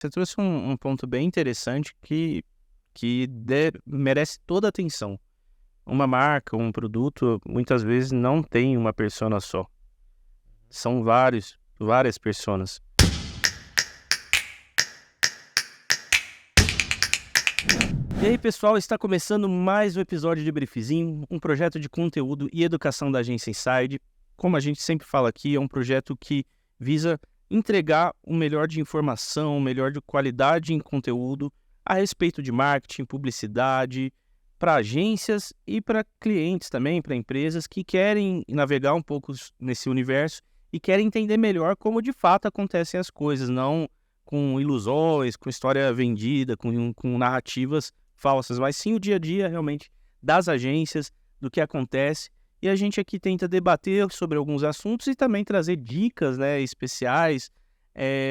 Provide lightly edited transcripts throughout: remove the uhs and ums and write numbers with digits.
Você trouxe um ponto bem interessante que merece toda a atenção. Uma marca, um produto, muitas vezes não tem uma persona só. São várias personas. E aí, pessoal, está começando mais um episódio de Briefzinho, um projeto de conteúdo e educação da Agência Inside. Como a gente sempre fala aqui, é um projeto que visa entregar o melhor de informação, o melhor de qualidade em conteúdo a respeito de marketing, publicidade, para agências e para clientes também, para empresas que querem navegar um pouco nesse universo e querem entender melhor como de fato acontecem as coisas, não com ilusões, com história vendida, com narrativas falsas, mas sim o dia a dia realmente das agências, do que acontece. E a gente aqui tenta debater sobre alguns assuntos e também trazer dicas, né, especiais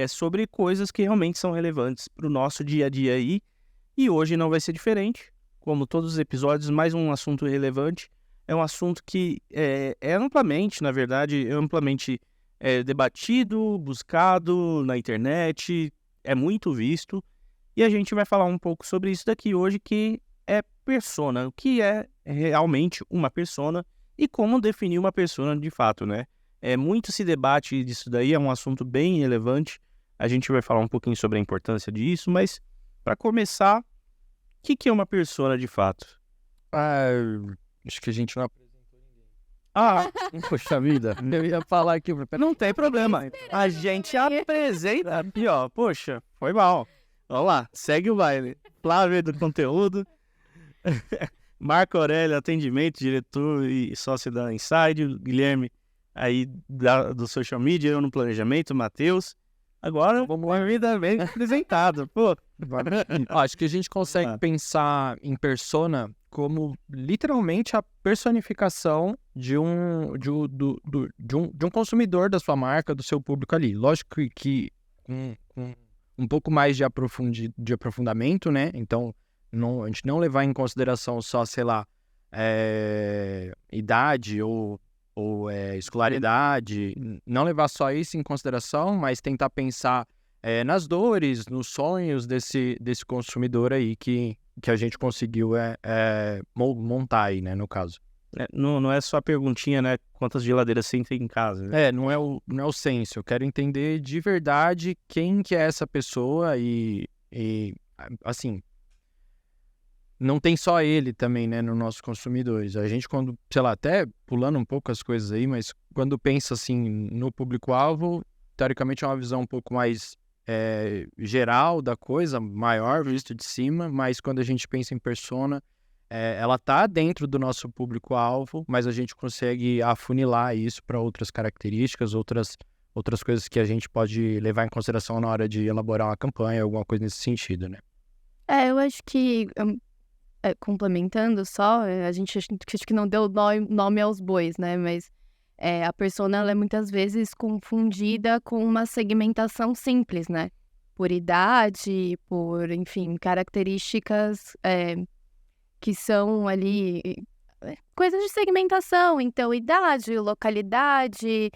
sobre coisas que realmente são relevantes para o nosso dia a dia aí. E hoje não vai ser diferente. Como todos os episódios, mais um assunto relevante. É um assunto que é amplamente, na verdade, debatido, buscado na internet, é muito visto. E a gente vai falar um pouco sobre isso daqui hoje, que é persona. O que é realmente uma persona e como definir uma persona de fato, né? Muito se debate disso daí, é um assunto bem relevante. A gente vai falar um pouquinho sobre a importância disso, mas para começar, o que é uma persona de fato? Acho que a gente não apresentou ninguém. Ah, poxa vida. Eu ia falar aqui, Não tem problema. A gente apresenta aqui, ó. Poxa, foi mal. Vamos lá, segue o baile. Flávio do conteúdo. Marco Aurélio, atendimento, diretor e sócio da Inside. Guilherme, aí do social media, eu no planejamento. Matheus. Agora, vamos lá, vida bem apresentado. Pô. Acho que a gente consegue pensar em persona como literalmente a personificação de um consumidor da sua marca, do seu público ali. Lógico que com um pouco mais de aprofundamento, né? Então, a gente não levar em consideração só, sei lá, idade ou escolaridade, não levar só isso em consideração, mas tentar pensar nas dores, nos sonhos desse consumidor aí que a gente conseguiu montar aí, né, no caso. Não é só a perguntinha, né? Quantas geladeiras você tem em casa? Né? Não é o senso. Eu quero entender de verdade quem que é essa pessoa e assim, não tem só ele também, né, nos nossos consumidores. A gente quando, sei lá, até pulando um pouco as coisas aí, mas quando pensa assim no público-alvo, teoricamente é uma visão um pouco mais geral da coisa, maior, visto de cima, mas quando a gente pensa em persona, ela tá dentro do nosso público-alvo, mas a gente consegue afunilar isso para outras características, outras coisas que a gente pode levar em consideração na hora de elaborar uma campanha, alguma coisa nesse sentido, né? Eu acho que, complementando só, acho que não deu nome aos bois, né? Mas a persona, ela é muitas vezes confundida com uma segmentação simples, né? Por idade, por, enfim, características que são ali coisas de segmentação. Então, idade, localidade,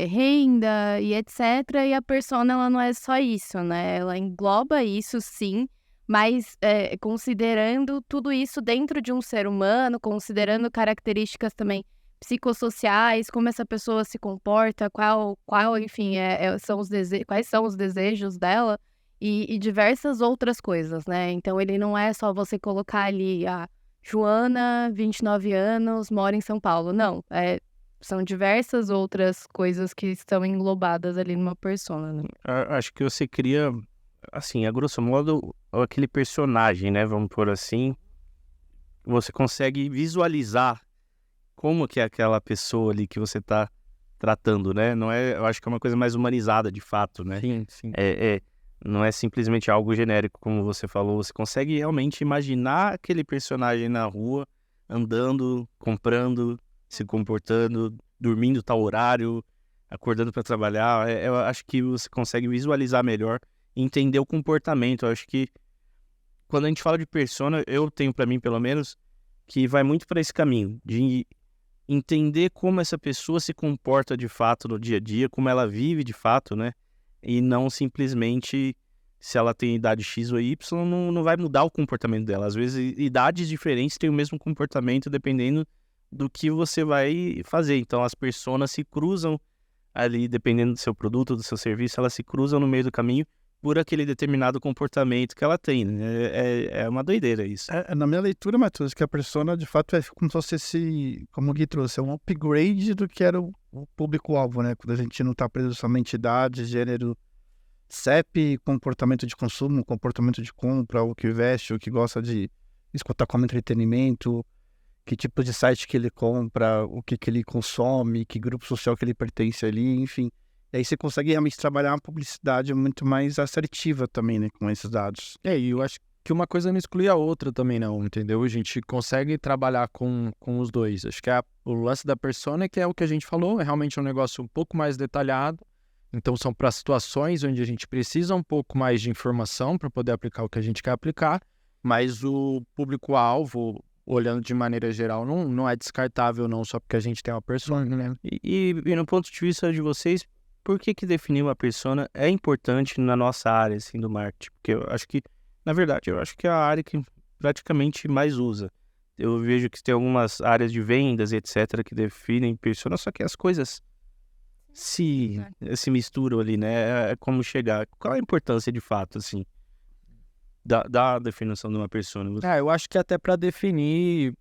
renda e etc. E a persona, ela não é só isso, né? Ela engloba isso, sim, mas considerando tudo isso dentro de um ser humano, considerando características também psicossociais, como essa pessoa se comporta, enfim, quais são os desejos dela e diversas outras coisas, né? Então, ele não é só você colocar ali a Joana, 29 anos, mora em São Paulo. Não, são diversas outras coisas que estão englobadas ali numa persona, né? Acho que você cria, assim, a grosso modo, aquele personagem, né? Vamos pôr assim. Você consegue visualizar como que é aquela pessoa ali que você está tratando, né? Não é, eu acho que é uma coisa mais humanizada, de fato, né? Sim. Não é simplesmente algo genérico, como você falou. Você consegue realmente imaginar aquele personagem na rua, andando, comprando, se comportando, dormindo tal horário, acordando para trabalhar. Eu acho que você consegue visualizar melhor e entender o comportamento. Eu acho que quando a gente fala de persona, eu tenho para mim, pelo menos, que vai muito para esse caminho, de entender como essa pessoa se comporta de fato no dia a dia, como ela vive de fato, né? E não simplesmente se ela tem idade X ou Y, não vai mudar o comportamento dela. Às vezes, idades diferentes têm o mesmo comportamento dependendo do que você vai fazer. Então, as personas se cruzam ali, dependendo do seu produto, do seu serviço, elas se cruzam no meio do caminho por aquele determinado comportamento que ela tem, né? É uma doideira isso. Na minha leitura, Matheus, que a persona, de fato, é como se fosse como o Gui trouxe, é um upgrade do que era o público-alvo, né? Quando a gente não está preso somente idade, gênero, CEP, comportamento de consumo, comportamento de compra, o que veste, o que gosta de escutar como entretenimento, que tipo de site que ele compra, o que ele consome, que grupo social que ele pertence ali, enfim. E aí você consegue realmente trabalhar uma publicidade muito mais assertiva também, né, com esses dados. E eu acho que uma coisa não exclui a outra também não, entendeu? A gente consegue trabalhar com os dois. Acho que o lance da persona, que é o que a gente falou, é realmente um negócio um pouco mais detalhado. Então são para situações onde a gente precisa um pouco mais de informação para poder aplicar o que a gente quer aplicar, mas o público-alvo, olhando de maneira geral, não é descartável não, só porque a gente tem uma persona, né? E no ponto de vista de vocês, por que definir uma persona é importante na nossa área, assim, do marketing? Porque eu acho que, na verdade, é a área que praticamente mais usa. Eu vejo que tem algumas áreas de vendas, etc., que definem persona, só que as coisas se misturam ali, né? É como chegar. Qual a importância, de fato, assim, da definição de uma persona? Eu acho que até para definir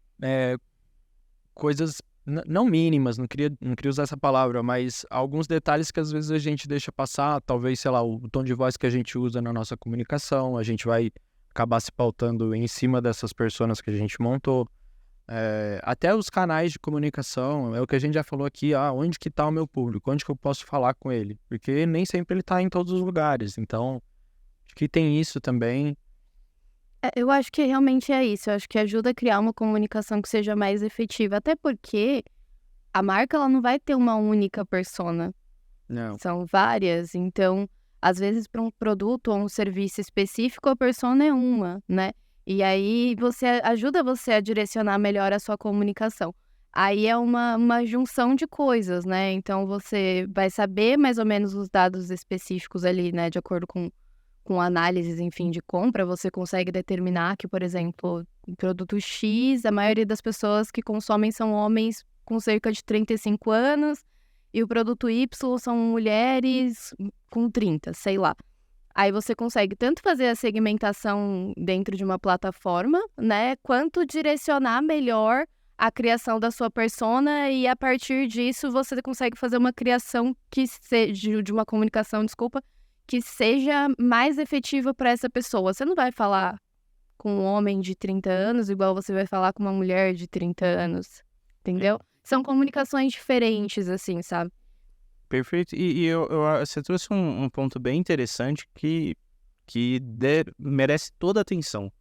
coisas não mínimas, não queria usar essa palavra, mas alguns detalhes que às vezes a gente deixa passar, talvez, sei lá, o tom de voz que a gente usa na nossa comunicação, a gente vai acabar se pautando em cima dessas pessoas que a gente montou. Até os canais de comunicação, é o que a gente já falou aqui, onde que tá o meu público, onde que eu posso falar com ele, porque nem sempre ele tá em todos os lugares, então acho que tem isso também. Eu acho que realmente é isso, eu acho que ajuda a criar uma comunicação que seja mais efetiva, até porque a marca ela não vai ter uma única persona, Não. são várias, então às vezes para um produto ou um serviço específico a persona é uma, né? E aí ajuda você a direcionar melhor a sua comunicação. Aí é uma junção de coisas, né? Então você vai saber mais ou menos os dados específicos ali, né? De acordo com análises, enfim, de compra, você consegue determinar que, por exemplo, o produto X, a maioria das pessoas que consomem são homens com cerca de 35 anos e o produto Y são mulheres com 30, sei lá. Aí você consegue tanto fazer a segmentação dentro de uma plataforma, né, quanto direcionar melhor a criação da sua persona e a partir disso você consegue fazer uma criação que seja de uma comunicação, que seja mais efetiva para essa pessoa. Você não vai falar com um homem de 30 anos igual você vai falar com uma mulher de 30 anos, entendeu? São comunicações diferentes, assim, sabe? Perfeito. E você trouxe um ponto bem interessante que merece toda a atenção.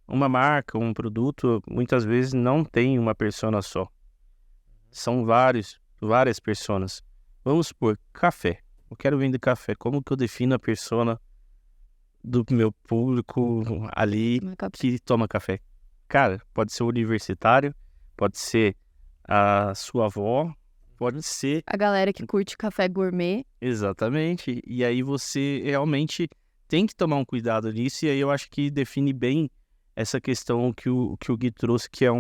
Uma marca, um produto, muitas vezes não tem uma persona só. São várias personas. Vamos supor, café. Eu quero vender café. Como que eu defino a persona do meu público ali que toma café? Cara, pode ser o universitário, pode ser a sua avó, pode ser a galera que curte café gourmet. Exatamente. E aí você realmente tem que tomar um cuidado nisso. E aí eu acho que define bem essa questão que o Gui trouxe, que é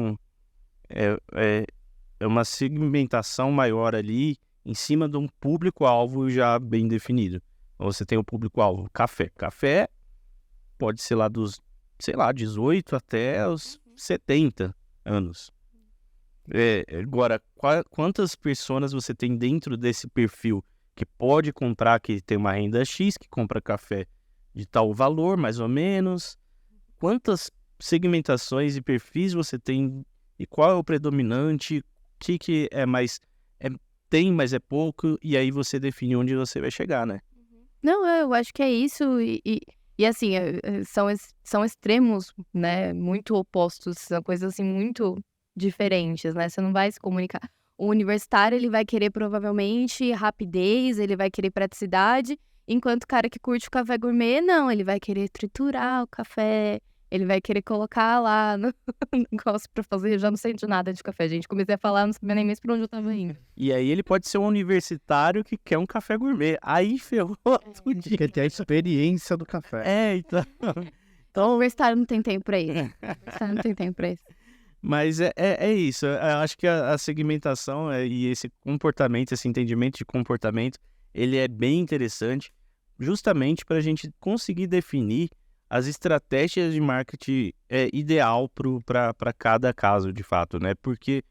uma segmentação maior ali em cima de um público-alvo já bem definido. Então, você tem o público-alvo café. Café pode ser lá dos, 18 até os 70 anos. Agora, quantas pessoas você tem dentro desse perfil que pode comprar, que tem uma renda X, que compra café de tal valor, mais ou menos? Quantas segmentações e perfis você tem e qual é o predominante? O que é mais... tem, mas é pouco, e aí você define onde você vai chegar, né? Não, eu acho que é isso, e assim, são extremos, né, muito opostos, são coisas assim muito diferentes, né, você não vai se comunicar. O universitário, ele vai querer provavelmente rapidez, ele vai querer praticidade, enquanto o cara que curte o café gourmet, não, ele vai querer triturar o café, ele vai querer colocar lá no negócio pra fazer. Eu já não sei de nada de café, gente. Comecei a falar, não sabia nem mesmo pra onde eu tava indo. E aí ele pode ser um universitário que quer um café gourmet. Aí ferrou tudo. Porque tem a experiência do café. É, então... O universitário não tem tempo pra isso. O universitário não tem tempo pra isso. Mas é isso. Eu acho que a segmentação e esse comportamento, esse entendimento de comportamento, ele é bem interessante, justamente para a gente conseguir definir as estratégias de marketing ideal para cada caso, de fato, né? Porque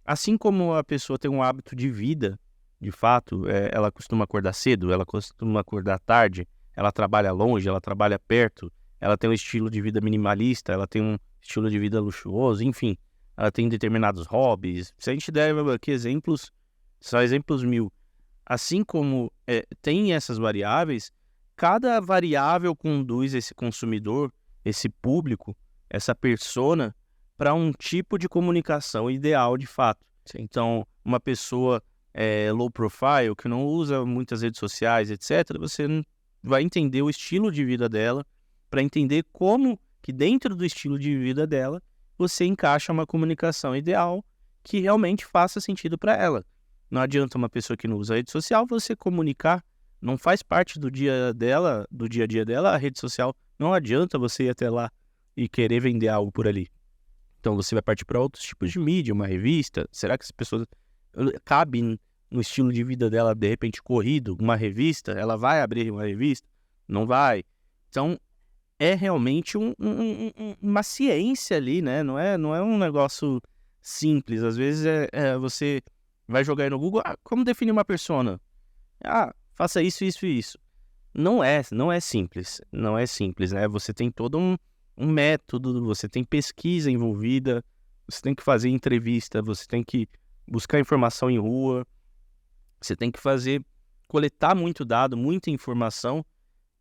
assim como a pessoa tem um hábito de vida, de fato, ela costuma acordar cedo, ela costuma acordar tarde, ela trabalha longe, ela trabalha perto, ela tem um estilo de vida minimalista, ela tem um estilo de vida luxuoso, enfim, ela tem determinados hobbies. Se a gente der aqui exemplos, só exemplos 1000. Assim como tem essas variáveis, cada variável conduz esse consumidor, esse público, essa persona, para um tipo de comunicação ideal de fato. Sim. Então, uma pessoa low profile, que não usa muitas redes sociais, etc., você vai entender o estilo de vida dela, para entender como que dentro do estilo de vida dela, você encaixa uma comunicação ideal que realmente faça sentido para ela. Não adianta uma pessoa que não usa rede social você comunicar, não faz parte do dia dela, do dia a dia dela, a rede social. Não adianta você ir até lá e querer vender algo por ali. Então você vai partir para outros tipos de mídia, uma revista. Será que essa pessoa cabe no estilo de vida dela, de repente, corrido, uma revista? Ela vai abrir uma revista? Não vai. Então, é realmente uma ciência ali, né? Não é um negócio simples. Às vezes você vai jogar aí no Google, como definir uma persona? Faça isso, isso e isso. Não é simples. Não é simples, né? Você tem todo um método, você tem pesquisa envolvida, você tem que fazer entrevista, você tem que buscar informação em rua, você tem que coletar muito dado, muita informação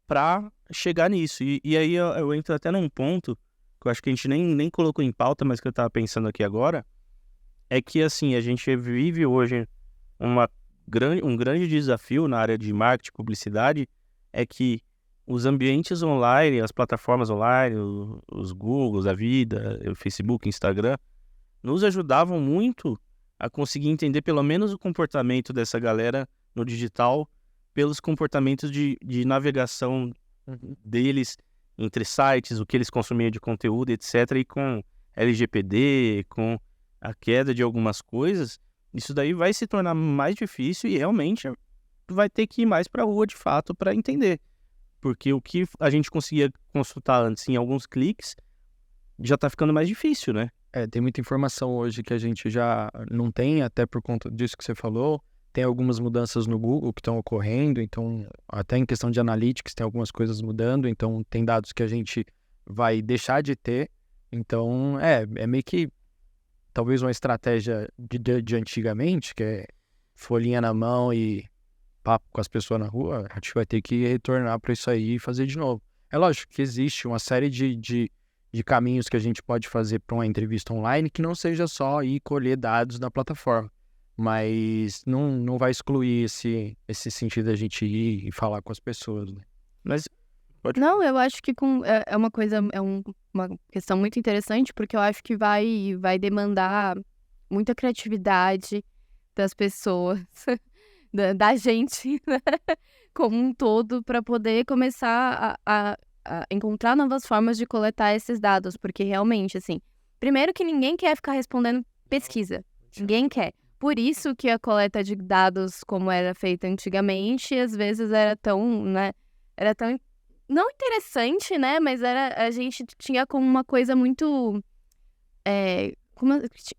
para chegar nisso. E aí eu entro até num ponto que eu acho que a gente nem colocou em pauta, mas que eu estava pensando aqui agora, é que assim, a gente vive hoje um grande desafio na área de marketing e publicidade, é que os ambientes online, as plataformas online, os Googles, a vida, o Facebook, Instagram, nos ajudavam muito a conseguir entender pelo menos o comportamento dessa galera no digital, pelos comportamentos de navegação deles entre sites, o que eles consumiam de conteúdo, etc. E com LGPD, com a queda de algumas coisas, isso daí vai se tornar mais difícil e realmente vai ter que ir mais para a rua de fato para entender. Porque o que a gente conseguia consultar antes em alguns cliques já está ficando mais difícil, né? Tem muita informação hoje que a gente já não tem, até por conta disso que você falou. Tem algumas mudanças no Google que estão ocorrendo, então até em questão de analytics tem algumas coisas mudando, então tem dados que a gente vai deixar de ter. Então é meio que talvez uma estratégia de antigamente, que é folhinha na mão e papo com as pessoas na rua, a gente vai ter que retornar para isso aí e fazer de novo. É lógico que existe uma série de caminhos que a gente pode fazer para uma entrevista online que não seja só ir colher dados da plataforma, mas não vai excluir esse sentido da gente ir e falar com as pessoas, né? Mas Não, eu acho que é uma coisa, uma questão muito interessante, porque eu acho que vai demandar muita criatividade das pessoas, da gente, né, como um todo, para poder começar a encontrar novas formas de coletar esses dados, porque realmente, assim, primeiro que ninguém quer ficar respondendo pesquisa, ninguém quer. Por isso que a coleta de dados, como era feita antigamente, às vezes era tão, né, não interessante, né, mas a gente tinha como uma coisa muito,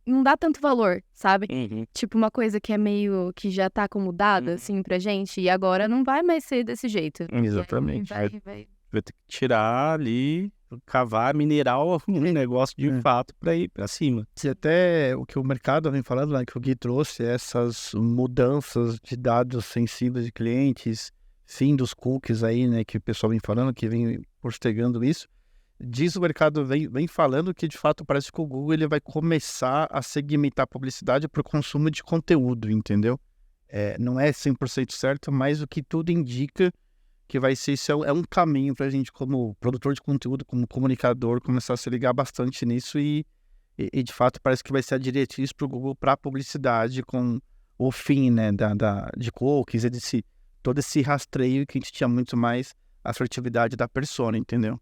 não dá tanto valor, sabe? Tipo, uma coisa que é meio, que já tá acomodada, assim, pra gente, e agora não vai mais ser desse jeito. Exatamente. Vai. Vai ter que tirar ali, cavar, minerar um negócio de fato para ir para cima. Se até o que o mercado vem falando, né, que o Gui trouxe, essas mudanças de dados sensíveis de clientes, fim dos cookies aí, né, que o pessoal vem falando, que vem postergando isso, diz o mercado vem falando que de fato parece que o Google ele vai começar a segmentar a publicidade para o consumo de conteúdo, entendeu? Não é 100% certo, mas o que tudo indica que vai ser isso é um caminho para a gente, como produtor de conteúdo, como comunicador, começar a se ligar bastante nisso e de fato parece que vai ser a diretriz para o Google para publicidade com o fim, né, de cookies e todo esse rastreio que a gente tinha muito mais assertividade da persona, entendeu?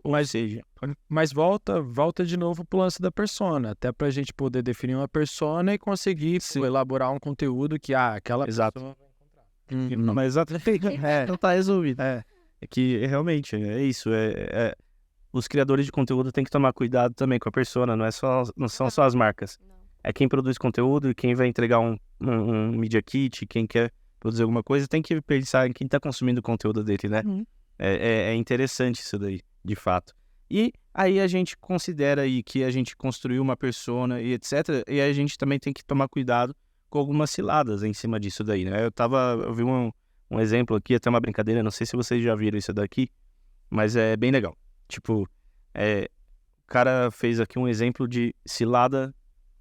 Mas seja, Mas volta de novo pro lance da persona, até pra gente poder definir uma persona e conseguir elaborar um conteúdo que, aquela Exato. pessoa vai encontrar. mas exatamente, não tá resolvido. É que realmente é isso, os criadores de conteúdo têm que tomar cuidado também com a persona, não são só as marcas. É quem produz conteúdo, quem vai entregar um Media Kit, quem quer produzir alguma coisa, tem que pensar em quem tá consumindo o conteúdo dele, né? É interessante isso daí, de fato. E aí a gente considera aí que a gente construiu uma persona e etc. E a gente também tem que tomar cuidado com algumas ciladas em cima disso daí, né? Eu vi um exemplo aqui, até uma brincadeira, não sei se vocês já viram isso daqui, mas é bem legal. Tipo, o cara fez aqui um exemplo de cilada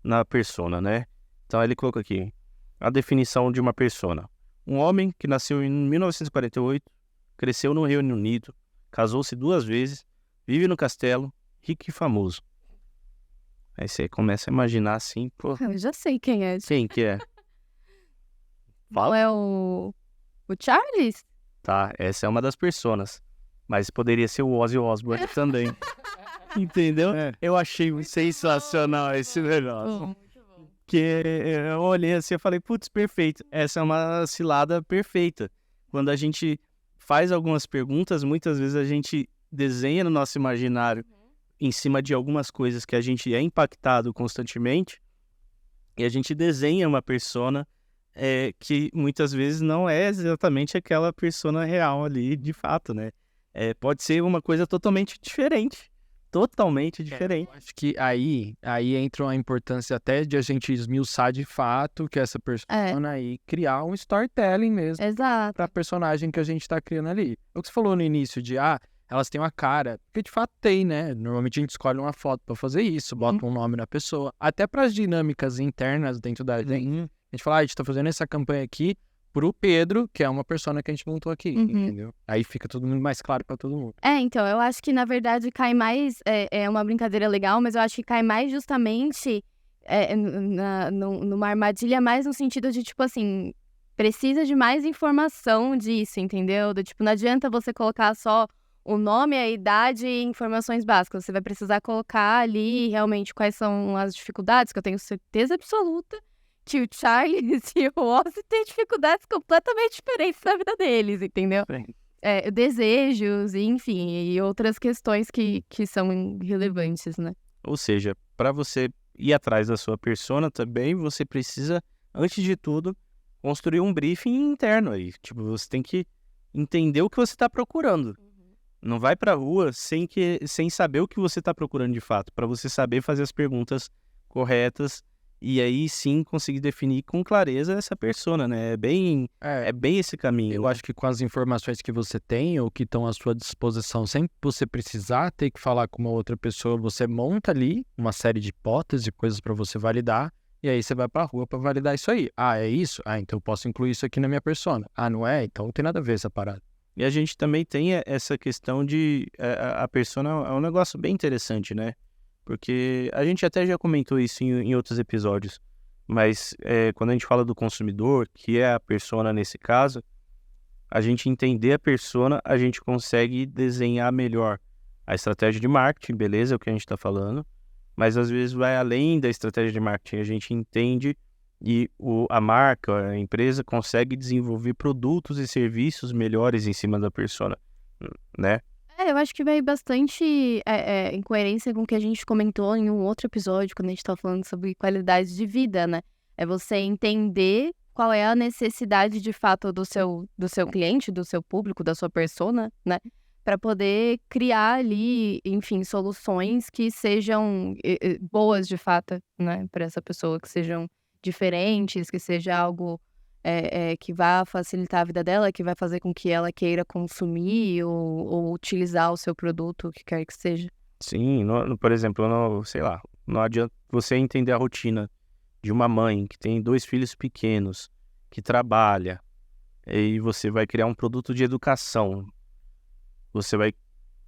na persona, né? Então ele colocou aqui a definição de uma persona. Um homem que nasceu em 1948, cresceu no Reino Unido, casou-se 2 vezes, vive no castelo, rico e famoso. Aí você começa a imaginar assim, pô, Eu já sei quem é. quem que é? Não é o Charles? Tá, essa é uma das personas. Mas poderia ser o Ozzy Osbourne também. Entendeu? Eu achei sensacional esse negócio. Que eu olhei assim e falei, putz, perfeito. Essa é uma cilada perfeita. Quando a gente faz algumas perguntas, muitas vezes a gente desenha no nosso imaginário em cima de algumas coisas que a gente é impactado constantemente e a gente desenha uma persona que muitas vezes não é exatamente aquela persona real ali, de fato, né? Pode ser uma coisa totalmente diferente. Totalmente diferente. Acho que aí entra a importância até de a gente esmiuçar de fato que essa persona aí criar um storytelling mesmo Exato. pra personagem que a gente tá criando ali. O que você falou no início de, elas têm uma cara, porque de fato tem, né? Normalmente a gente escolhe uma foto pra fazer isso, bota um nome na pessoa, até pras dinâmicas internas dentro da gente. A gente fala, a gente tá fazendo essa campanha aqui pro Pedro, que é uma persona que a gente montou aqui, entendeu? Aí fica tudo muito mais claro pra todo mundo. Então, eu acho que, na verdade, cai mais... É uma brincadeira legal, mas eu acho que cai mais justamente numa armadilha mais no sentido de, tipo assim, precisa de mais informação disso, entendeu? Tipo, não adianta você colocar só o nome, a idade e informações básicas. Você vai precisar colocar ali realmente quais são as dificuldades, que eu tenho certeza absoluta que o Charles e o Ozzy têm dificuldades completamente diferentes na vida deles, entendeu? Desejos, enfim, e outras questões que são relevantes, né? Ou seja, para você ir atrás da sua persona também, você precisa, antes de tudo, construir um briefing interno aí. Tipo, você tem que entender o que você está procurando. Não vai pra rua sem saber o que você está procurando de fato, para você saber fazer as perguntas corretas e aí sim conseguir definir com clareza essa persona, né? É bem esse caminho. Eu acho que com as informações que você tem ou que estão à sua disposição, sem você precisar ter que falar com uma outra pessoa, você monta ali uma série de hipóteses, coisas para você validar, e aí você vai pra rua para validar isso aí. É isso? Então eu posso incluir isso aqui na minha persona. Não é? Então não tem nada a ver essa parada. E a gente também tem essa questão de... A persona é um negócio bem interessante, né? Porque a gente até já comentou isso em outros episódios, mas quando a gente fala do consumidor, que é a persona nesse caso, a gente entender a persona, a gente consegue desenhar melhor a estratégia de marketing, beleza? É o que a gente está falando, mas às vezes vai além da estratégia de marketing, a gente entende e a marca, a empresa consegue desenvolver produtos e serviços melhores em cima da persona, né? Eu acho que vai bastante em coerência com o que a gente comentou em um outro episódio, quando a gente tá falando sobre qualidade de vida, né? É você entender qual é a necessidade de fato do seu cliente, do seu público, da sua persona, né? Para poder criar ali, enfim, soluções que sejam boas de fato, né? Para essa pessoa, que sejam diferentes, que seja algo que vá facilitar a vida dela, que vai fazer com que ela queira consumir ou utilizar o seu produto, o que quer que seja. Sim, por exemplo, sei lá, não adianta você entender a rotina de uma mãe que tem 2 filhos pequenos, que trabalha, e você vai criar um produto de educação. Você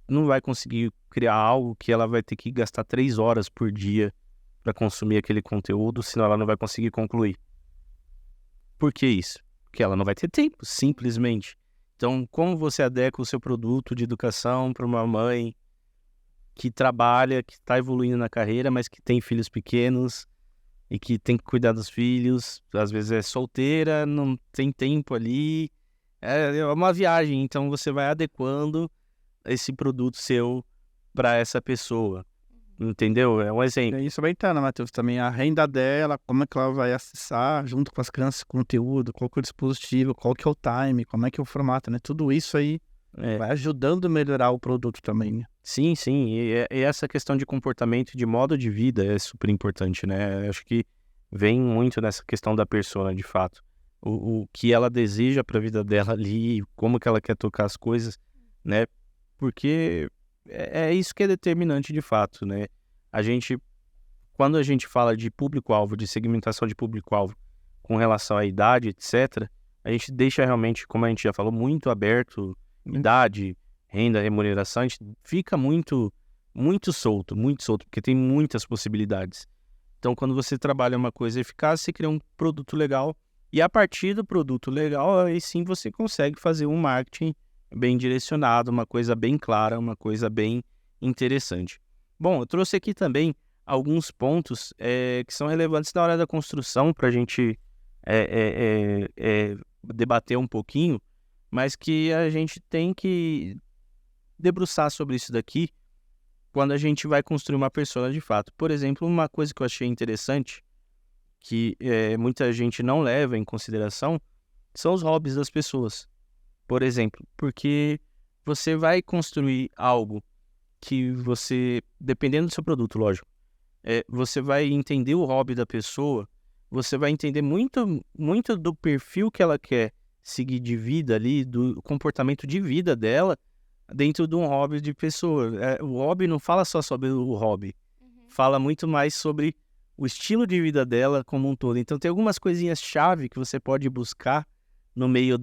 não vai conseguir criar algo que ela vai ter que gastar 3 horas por dia para consumir aquele conteúdo, senão ela não vai conseguir concluir. Por que isso? Porque ela não vai ter tempo, simplesmente. Então, como você adequa o seu produto de educação para uma mãe que trabalha, que está evoluindo na carreira, mas que tem filhos pequenos e que tem que cuidar dos filhos, às vezes é solteira, não tem tempo ali, é uma viagem, então você vai adequando esse produto seu para essa pessoa, entendeu? É um E exemplo. aí isso vai entrar, né, Matheus? Também a renda dela, como é que ela vai acessar junto com as crianças o conteúdo, qual que é o dispositivo, qual que é o time, como é que é o formato, né? Tudo isso aí É. vai ajudando a melhorar o produto também, né? Sim, e essa questão de comportamento, de modo de vida é super importante, né? Eu acho que vem muito nessa questão da persona, de fato. O que ela deseja para a vida dela ali, como que ela quer tocar as coisas, né? Porque é isso que é determinante de fato, né? Quando a gente fala de público-alvo, de segmentação de público-alvo com relação à idade, etc., a gente deixa realmente, como a gente já falou, muito aberto, idade, renda, remuneração, a gente fica muito solto, porque tem muitas possibilidades. Então, quando você trabalha uma coisa eficaz, você cria um produto legal, e a partir do produto legal, aí sim você consegue fazer um marketing bem direcionado, uma coisa bem clara, uma coisa bem interessante. Bom, eu trouxe aqui também alguns pontos que são relevantes na hora da construção para a gente debater um pouquinho, mas que a gente tem que debruçar sobre isso daqui quando a gente vai construir uma persona de fato. Por exemplo, uma coisa que eu achei interessante, que muita gente não leva em consideração, são os hobbies das pessoas. Por exemplo, porque você vai construir algo que você, dependendo do seu produto, lógico, você vai entender o hobby da pessoa, você vai entender muito do perfil que ela quer seguir de vida ali, do comportamento de vida dela, dentro de um hobby de pessoa. O hobby não fala só sobre o hobby, fala muito mais sobre o estilo de vida dela como um todo. Então tem algumas coisinhas-chave que você pode buscar no meio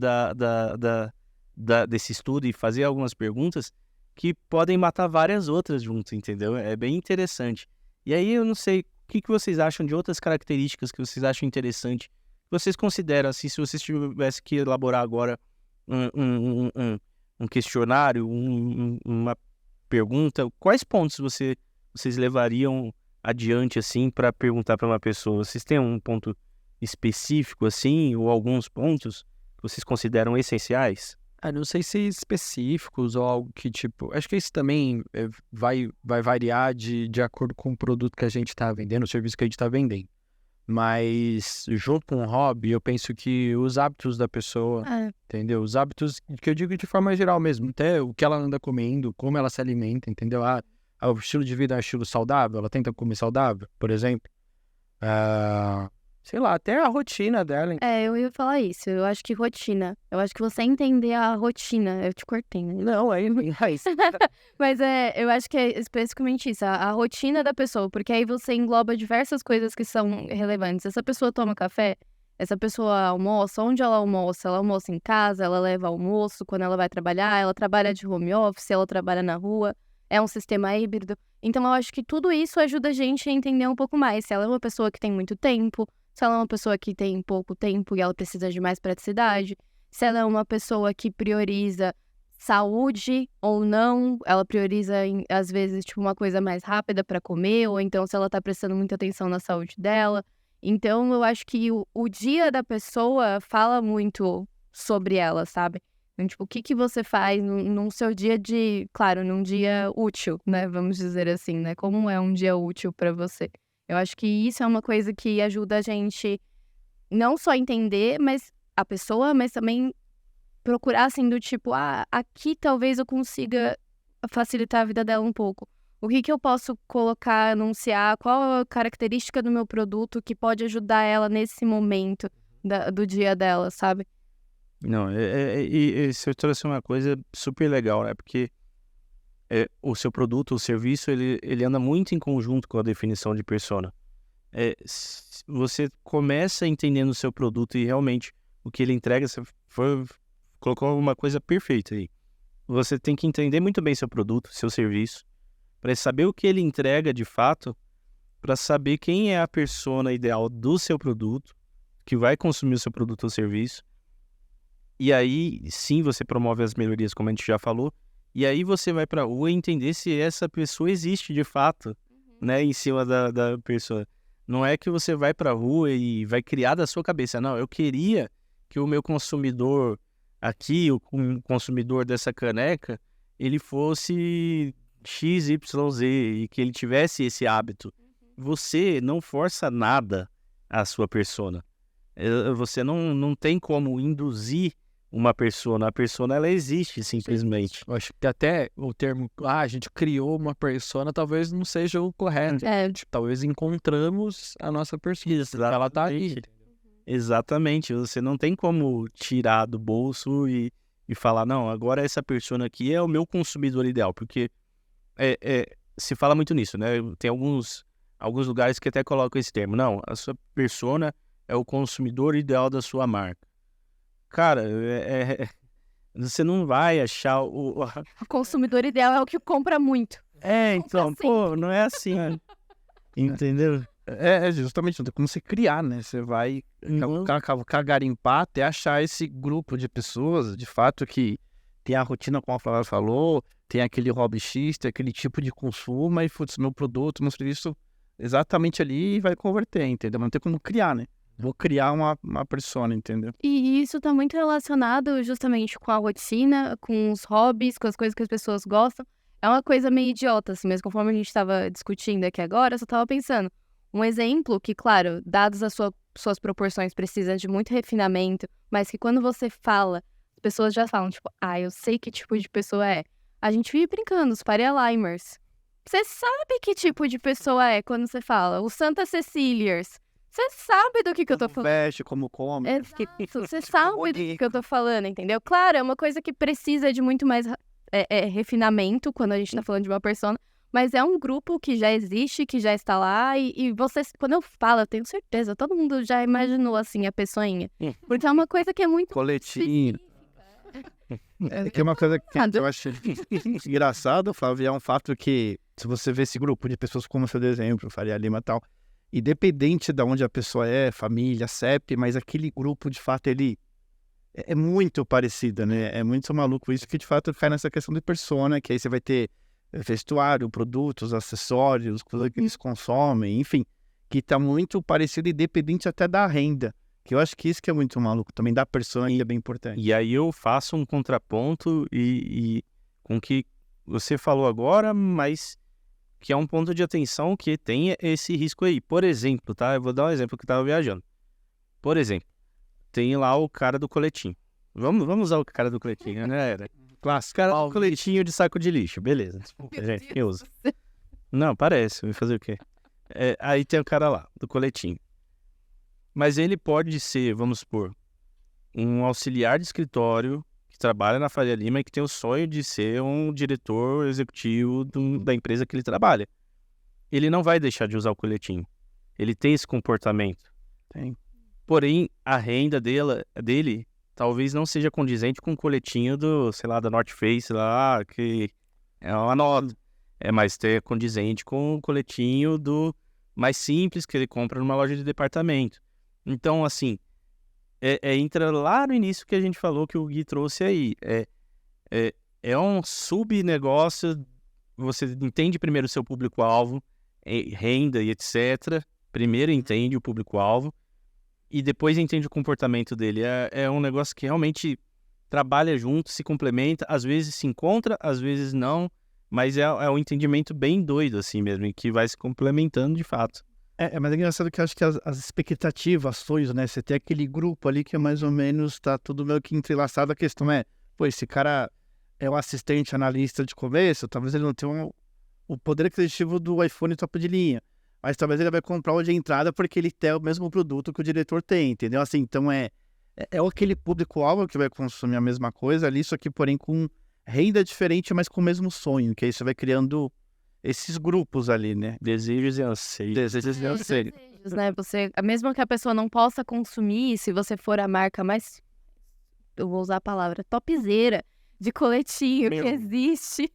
desse estudo e fazer algumas perguntas que podem matar várias outras junto, entendeu? É bem interessante. E aí eu não sei, o que vocês acham de outras características que vocês acham interessante, que vocês consideram, assim, se vocês tivessem que elaborar agora um questionário, uma pergunta, quais pontos vocês levariam adiante, assim, para perguntar para uma pessoa? Vocês têm um ponto específico, assim, ou alguns pontos que vocês consideram essenciais? Não sei se específicos ou algo que, tipo... Acho que isso também vai variar de acordo com o produto que a gente está vendendo, o serviço que a gente está vendendo. Mas, junto com o hobby, eu penso que os hábitos da pessoa, entendeu? Os hábitos que eu digo de forma geral mesmo, até o que ela anda comendo, como ela se alimenta, entendeu? O estilo de vida é um estilo saudável, ela tenta comer saudável, por exemplo. Sei lá, até a rotina dela. Eu ia falar isso. Eu acho que rotina. Eu acho que você entender a rotina. Eu te cortei, né? Não, aí não é isso. Mas eu acho que é especificamente isso. A rotina da pessoa. Porque aí você engloba diversas coisas que são relevantes. Essa pessoa toma café? Essa pessoa almoça? Onde ela almoça? Ela almoça em casa? Ela leva almoço quando ela vai trabalhar? Ela trabalha de home office? Ela trabalha na rua? É um sistema híbrido? Então, eu acho que tudo isso ajuda a gente a entender um pouco mais. Se ela é uma pessoa que tem muito tempo, se ela é uma pessoa que tem pouco tempo e ela precisa de mais praticidade, se ela é uma pessoa que prioriza saúde ou não, ela prioriza, às vezes, tipo, uma coisa mais rápida para comer, ou então se ela tá prestando muita atenção na saúde dela. Então, eu acho que o dia da pessoa fala muito sobre ela, sabe? Então, tipo, o que você faz num seu dia claro, num dia útil, né? Vamos dizer assim, né? Como é um dia útil para você? Eu acho que isso é uma coisa que ajuda a gente não só entender a pessoa, mas também procurar, assim, do tipo, aqui talvez eu consiga facilitar a vida dela um pouco. O que eu posso colocar, anunciar, qual a característica do meu produto que pode ajudar ela nesse momento do dia dela, sabe? Não, e você trouxe uma coisa super legal, né? Porque o seu produto, o serviço, ele anda muito em conjunto com a definição de persona. Você começa entendendo o seu produto e realmente o que ele entrega, você colocou uma coisa perfeita aí. Você tem que entender muito bem seu produto, seu serviço, para saber o que ele entrega de fato, para saber quem é a persona ideal do seu produto, que vai consumir o seu produto ou serviço. E aí, sim, você promove as melhorias, como a gente já falou, e aí você vai para a rua e entender se essa pessoa existe de fato, né, em cima da pessoa. Não é que você vai para a rua e vai criar da sua cabeça. Não, eu queria que o meu consumidor aqui, o consumidor dessa caneca, ele fosse XYZ e que ele tivesse esse hábito. Você não força nada à sua persona. Você não tem como induzir uma persona. A persona, ela existe simplesmente. Eu acho que até o termo, a gente criou uma persona, talvez não seja o correto. Tipo, talvez encontramos a nossa persona. Ela tá aí. Exatamente. Você não tem como tirar do bolso e falar, não, agora essa persona aqui é o meu consumidor ideal. Porque se fala muito nisso, né? Tem alguns lugares que até colocam esse termo. Não, a sua persona é o consumidor ideal da sua marca. Cara, você não vai achar o consumidor ideal é o que compra muito. Então, pô, não é assim, entendeu? É justamente, não tem como você criar, né? Você vai garimpar até achar esse grupo de pessoas, de fato, que tem a rotina, como a Flávia falou, tem aquele hobby X, tem aquele tipo de consumo, e putz, meu produto, meu serviço, exatamente ali e vai converter, entendeu? Mas não tem como criar, né? Vou criar uma persona, entendeu? E isso tá muito relacionado justamente com a rotina, com os hobbies, com as coisas que as pessoas gostam. É uma coisa meio idiota, assim, mas conforme a gente estava discutindo aqui agora, eu só tava pensando. Um exemplo que, claro, dados as suas proporções, precisa de muito refinamento, mas que quando você fala, as pessoas já falam, tipo, eu sei que tipo de pessoa é. A gente vive brincando, os Faria Limers. Você sabe que tipo de pessoa é quando você fala, os Santa Ceciliers. Você sabe do que eu tô falando. Veste, como come. Exato, você sabe do que eu tô falando, entendeu? Claro, é uma coisa que precisa de muito mais refinamento quando a gente tá falando de uma persona, mas é um grupo que já existe, que já está lá, e você, quando eu falo, eu tenho certeza, todo mundo já imaginou, assim, a pessoinha. Porque é uma coisa que é muito coletinho. Que é uma coisa que eu acho engraçado, Flávio, é um fato que, se você vê esse grupo de pessoas como o seu exemplo, Faria Lima e tal, independente de onde a pessoa é, família, CEP, mas aquele grupo, de fato, ele é muito parecido, né? É muito maluco isso que, de fato, cai nessa questão de persona, que aí você vai ter vestuário, produtos, acessórios, coisas que eles consomem, enfim, que tá muito parecido, independente até da renda. Que eu acho que isso que é muito maluco, também da persona, que é bem importante. E aí eu faço um contraponto e com o que você falou agora, mas que é um ponto de atenção que tem esse risco aí. Por exemplo, tá? Eu vou dar um exemplo que eu tava viajando. Por exemplo, tem lá o cara do coletinho. Vamos usar o cara do coletinho, né? Clássico. Cara do coletinho de saco de lixo. Beleza. Desculpa, gente. Eu uso. Não, parece. Vai fazer o quê? Aí tem o cara lá, do coletinho. Mas ele pode ser, vamos supor, um auxiliar de escritório que trabalha na Faria Lima e que tem o sonho de ser um diretor executivo da empresa que ele trabalha. Ele não vai deixar de usar o coletinho. Ele tem esse comportamento. Tem. Porém, a renda dele talvez não seja condizente com o coletinho da North Face lá, que é uma nota. Mas é condizente com o coletinho do mais simples que ele compra numa loja de departamento. Então, assim, entra lá no início que a gente falou que o Gui trouxe aí. É um subnegócio, você entende primeiro o seu público-alvo, renda e etc. Primeiro entende o público-alvo e depois entende o comportamento dele. É um negócio que realmente trabalha junto, se complementa, às vezes se encontra, às vezes não, mas é um entendimento bem doido assim mesmo, e que vai se complementando de fato. Mas é engraçado que eu acho que as expectativas, sonhos, né? Você tem aquele grupo ali que mais ou menos tá tudo meio que entrelaçado. A questão esse cara é um assistente analista de começo, talvez ele não tenha o poder aquisitivo do iPhone top de linha, mas talvez ele vai comprar o de entrada porque ele tem o mesmo produto que o diretor tem, entendeu? Assim, então é aquele público-alvo que vai consumir a mesma coisa ali, só que porém com renda diferente, mas com o mesmo sonho, que aí você vai criando esses grupos ali, né? Desejos e anseios. Desejos e anseios. né? Mesmo que a pessoa não possa consumir, se você for a marca mais, eu vou usar a palavra, topzera de coletinho Meu. que existe,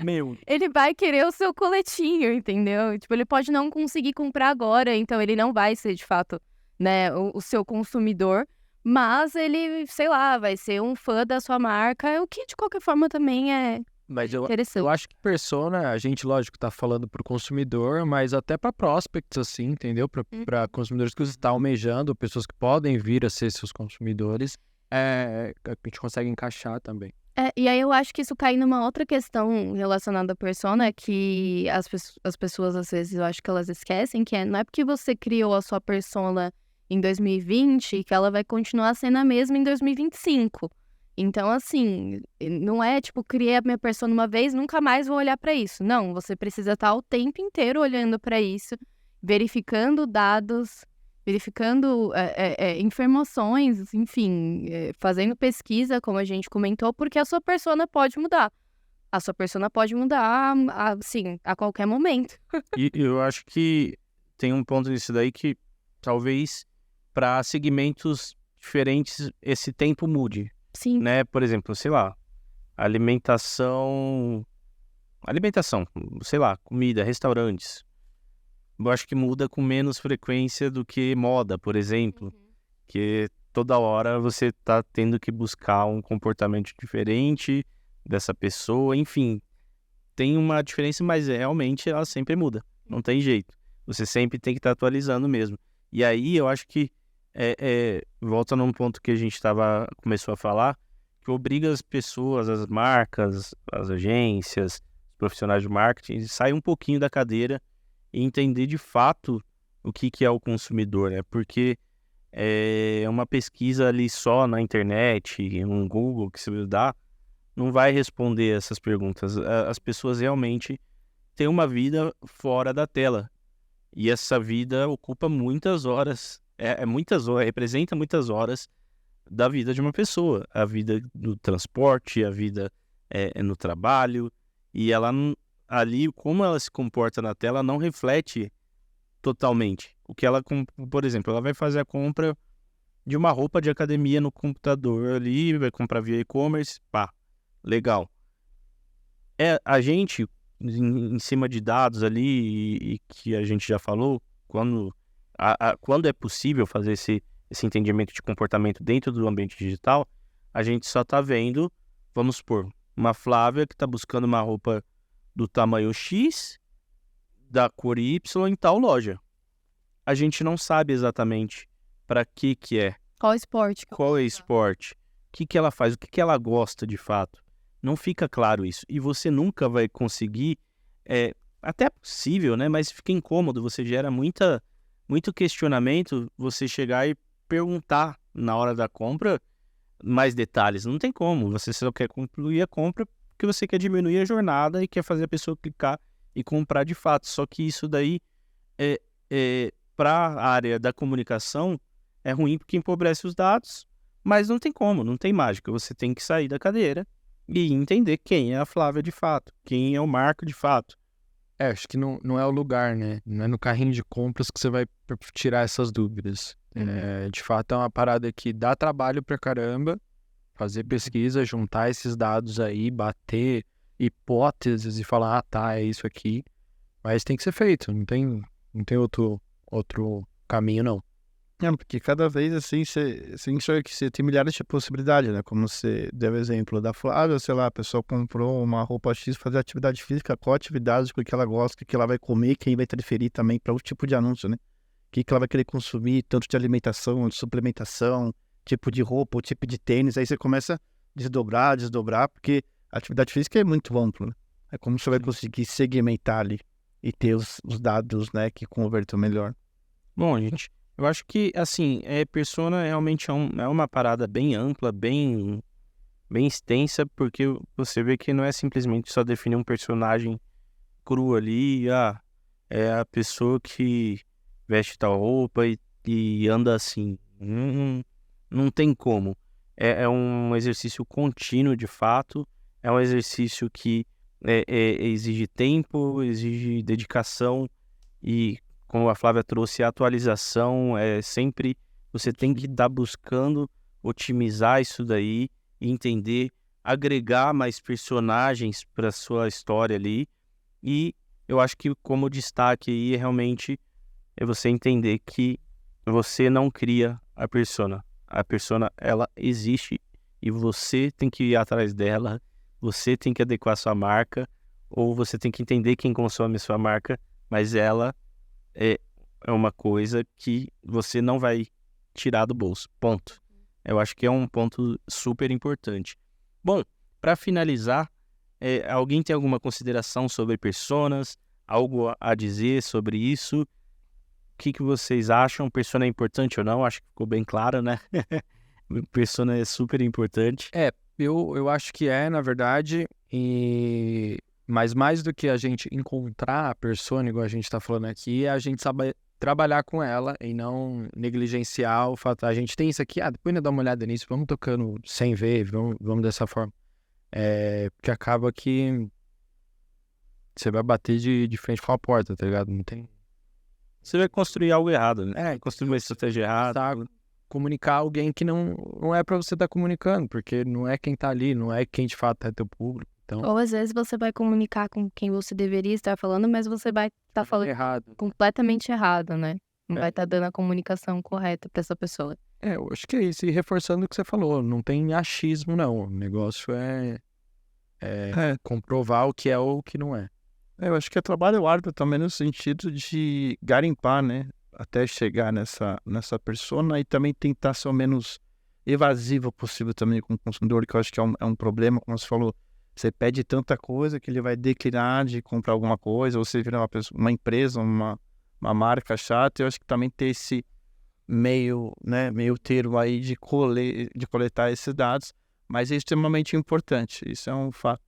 Meu, ele vai querer o seu coletinho, entendeu? Tipo, ele pode não conseguir comprar agora, então ele não vai ser, de fato, né, o seu consumidor, mas ele, sei lá, vai ser um fã da sua marca, o que de qualquer forma também é Mas eu interessante. acho que persona, a gente, lógico, tá falando pro consumidor, mas até para prospects, assim, entendeu? Para consumidores que você está almejando, pessoas que podem vir a ser seus consumidores, a gente consegue encaixar também. E aí eu acho que isso cai numa outra questão relacionada à persona, que as pessoas, às vezes, eu acho que elas esquecem, que não é porque você criou a sua persona em 2020 que ela vai continuar sendo a mesma em 2025. Então, assim, não é tipo, criei a minha persona uma vez, nunca mais vou olhar pra isso. Não, você precisa estar o tempo inteiro olhando pra isso, verificando dados, verificando informações, enfim, fazendo pesquisa, como a gente comentou, porque a sua persona pode mudar. A sua persona pode mudar, assim, a qualquer momento. e eu acho que tem um ponto nisso daí que talvez para segmentos diferentes esse tempo mude, Sim. né? Por exemplo, sei lá, alimentação, sei lá, comida, restaurantes. Eu acho que muda com menos frequência do que moda, por exemplo, que toda hora você tá tendo que buscar um comportamento diferente dessa pessoa, enfim, tem uma diferença, mas realmente ela sempre muda, não tem jeito. Você sempre tem que estar atualizando mesmo. E aí eu acho que volta num ponto que a gente começou a falar, que obriga as pessoas, as marcas, as agências, os profissionais de marketing, a sair um pouquinho da cadeira e entender de fato o que é o consumidor, né? Porque uma pesquisa ali só na internet, um Google que você dá, não vai responder essas perguntas. As pessoas realmente têm uma vida fora da tela. E essa vida ocupa muitas horas, muitas horas, representa muitas horas da vida de uma pessoa. A vida no transporte, a vida no trabalho. E ela ali, como ela se comporta na tela, não reflete totalmente. O que ela, por exemplo, ela vai fazer a compra de uma roupa de academia no computador ali, vai comprar via e-commerce, pá, legal. A gente, em cima de dados ali, e que a gente já falou, quando é possível fazer esse entendimento de comportamento dentro do ambiente digital, a gente só está vendo, vamos supor, uma Flávia que está buscando uma roupa do tamanho X, da cor Y em tal loja. A gente não sabe exatamente para que é. Qual esporte? Qual é o esporte? O que ela faz? O que ela gosta de fato? Não fica claro isso. E você nunca vai conseguir, até é possível, né? Mas fica incômodo, você gera muito questionamento, você chegar e perguntar na hora da compra mais detalhes. Não tem como, você só quer concluir a compra porque você quer diminuir a jornada e quer fazer a pessoa clicar e comprar de fato. Só que isso daí, para a área da comunicação, é ruim porque empobrece os dados, mas não tem como, não tem mágica. Você tem que sair da cadeira e entender quem é a Flávia de fato, quem é o Marco de fato. Acho que não é o lugar, né? Não é no carrinho de compras que você vai tirar essas dúvidas. De fato, é uma parada que dá trabalho pra caramba, fazer pesquisa, juntar esses dados aí, bater hipóteses e falar, tá, é isso aqui. Mas tem que ser feito, não tem outro caminho, não. Porque cada vez, assim, você enxerga que você tem milhares de possibilidades, né? Como você deu o exemplo da Flávia, sei lá, a pessoa comprou uma roupa X pra fazer atividade física, qual atividade, o que ela gosta, o que ela vai comer, quem vai interferir também para o tipo de anúncio, né? O que ela vai querer consumir, tanto de alimentação, de suplementação, tipo de roupa, o tipo de tênis, aí você começa a desdobrar, porque a atividade física é muito ampla, né? É como você vai conseguir segmentar ali e ter os dados, né, que convertam melhor. Bom, gente, eu acho que, assim, persona realmente é uma parada bem ampla, bem extensa, porque você vê que não é simplesmente só definir um personagem cru ali, é a pessoa que veste tal roupa e anda assim. Não tem como. É um exercício contínuo, de fato, é um exercício que exige tempo, exige dedicação e como a Flávia trouxe, a atualização é sempre, você tem que estar buscando otimizar isso daí, entender, agregar mais personagens para sua história ali. E eu acho que como destaque aí realmente é você entender que você não cria a persona. A persona, ela existe e você tem que ir atrás dela, você tem que adequar sua marca, ou você tem que entender quem consome sua marca, mas ela é uma coisa que você não vai tirar do bolso, ponto. Eu acho que é um ponto super importante. Bom, para finalizar, alguém tem alguma consideração sobre personas? Algo a dizer sobre isso? O que vocês acham? Persona é importante ou não? Acho que ficou bem claro, né? Persona é super importante. Eu acho que na verdade, mas mais do que a gente encontrar a persona, igual a gente está falando aqui, é a gente saber trabalhar com ela e não negligenciar o fato. A gente tem isso aqui, depois ainda dá uma olhada nisso, vamos tocando sem ver, vamos dessa forma. Porque acaba que você vai bater de frente com a porta, tá ligado? Não tem... Você vai construir algo errado, né? Construir uma estratégia errada. Comunicar alguém que não é pra você estar comunicando, porque não é quem tá ali, não é quem de fato é teu público. Então... Ou às vezes você vai comunicar com quem você deveria estar falando, mas você vai estar falando errado. completamente errado, né? Não vai estar dando a comunicação correta pra essa pessoa. Eu acho que é isso. E reforçando o que você falou, não tem achismo, não. O negócio é comprovar o que é ou o que não é. Eu acho que é trabalho árduo também no sentido de garimpar, né? Até chegar nessa persona e também tentar ser o menos evasivo possível também com o consumidor, que eu acho que é um problema, como você falou. Você pede tanta coisa que ele vai declinar de comprar alguma coisa, ou você vira uma empresa, uma marca chata. Eu acho que também ter esse meio termo aí de coletar esses dados, mas é extremamente importante, isso é um fato.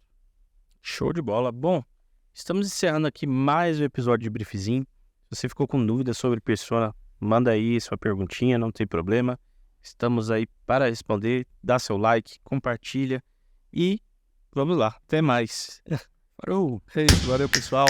Show de bola. Bom, estamos encerrando aqui mais um episódio de Briefzinho. Se você ficou com dúvidas sobre persona, manda aí sua perguntinha, não tem problema. Estamos aí para responder, dá seu like, compartilha e vamos lá, até mais. Valeu, pessoal.